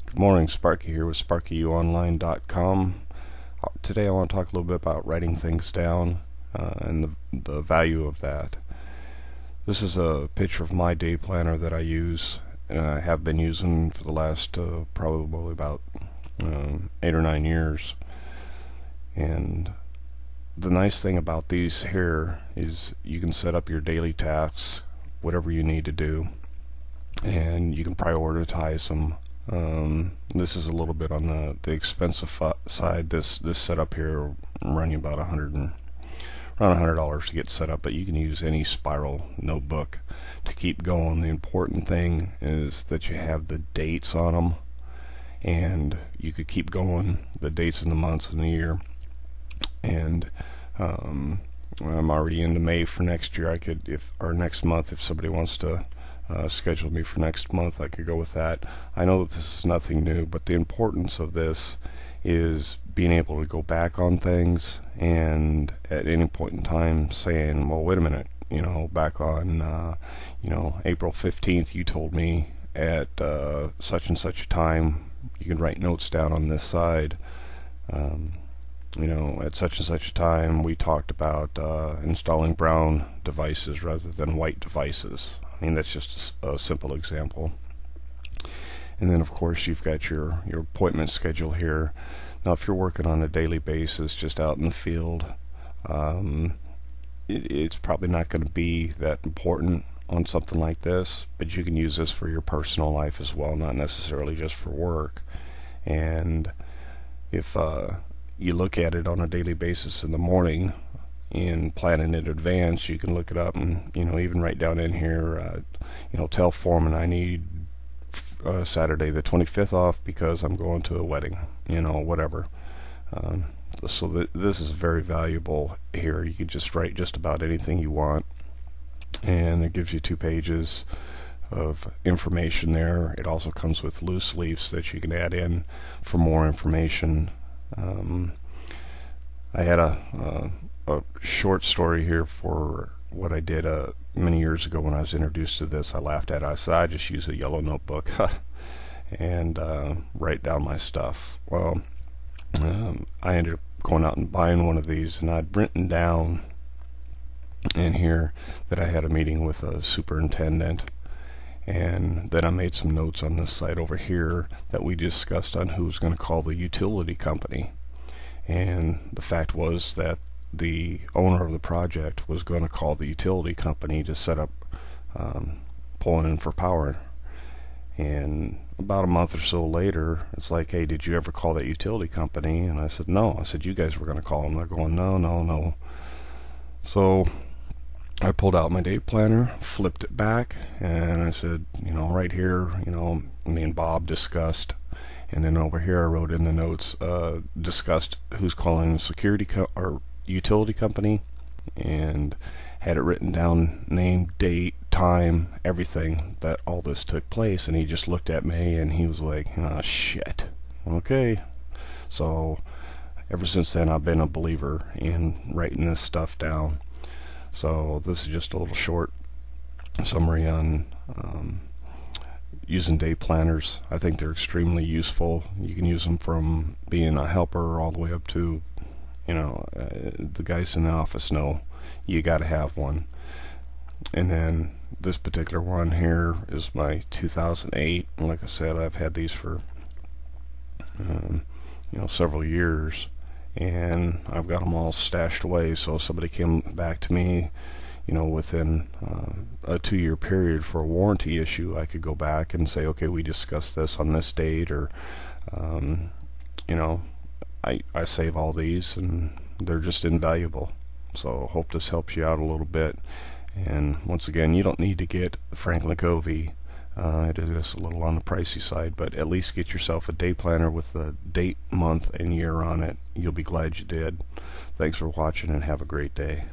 Good morning, Sparky here with SparkyUonline.com. Today I want to talk a little bit about writing things down and the value of that. This is a picture of my day planner that I use and I have been using for the last probably about 8 or 9 years. And the nice thing about these here is you can set up your daily tasks, whatever you need to do, and you can prioritize them. This is a little bit on the expensive side. This setup here will run you about around $100 to get set up, but you can use any spiral notebook to keep going. The important thing is that you have the dates on them, and you could keep going the dates in the months and the year. And I'm already into May for next year. I could, or next month, if somebody wants to schedule me for next month, I could go with that. I know that this is nothing new, but the importance of this is being able to go back on things and at any point in time saying, well, wait a minute, back on April 15th you told me at such and such a time you can write notes down on this side. At such and such a time we talked about installing brown devices rather than white devices. I mean, that's just a simple example. And then of course you've got your appointment schedule here. Now if you're working on a daily basis just out in the field, it's probably not going to be that important on something like this, but you can use this for your personal life as well, not necessarily just for work. And if you look at it on a daily basis in the morning and plan in advance, you can look it up and even write down in here, tell foreman I need Saturday the 25th off because I'm going to a wedding, whatever. So this is very valuable here. You can just write just about anything you want, and it gives you 2 pages of information there. It also comes with loose leaves that you can add in for more information. I had a short story here for what I did many years ago when I was introduced to this. I laughed at it. I said I just use a yellow notebook and write down my stuff. Well, I ended up going out and buying one of these, and I'd written down in here that I had a meeting with a superintendent, and then I made some notes on this side over here that we discussed on who was going to call the utility company. And the fact was that the owner of the project was going to call the utility company to set up pulling in for power. And about a month or so later, it's like, hey, did you ever call that utility company? And I said, no. I said, you guys were going to call them. They're going, no. So I pulled out my day planner, flipped it back, and I said, right here, me and Bob discussed. And then over here I wrote in the notes, discussed who's calling the or utility company, and had it written down, name, date, time, everything that all this took place. And he just looked at me and he was like, oh shit, okay. So ever since then I've been a believer in writing this stuff down. So this is just a little short summary on using day planners. I think they're extremely useful. You can use them from being a helper all the way up to the guys in the office know you got to have one. And then this particular one here is my 2008. And like I said, I've had these for several years, and I've got them all stashed away. So if somebody came back to me within a 2-year period for a warranty issue, I could go back and say, okay, we discussed this on this date, or I save all these and they're just invaluable. So hope this helps you out a little bit. And once again, you don't need to get the Franklin Covey. It is a little on the pricey side, but at least get yourself a day planner with the date, month, and year on it. You'll be glad you did. Thanks for watching and have a great day.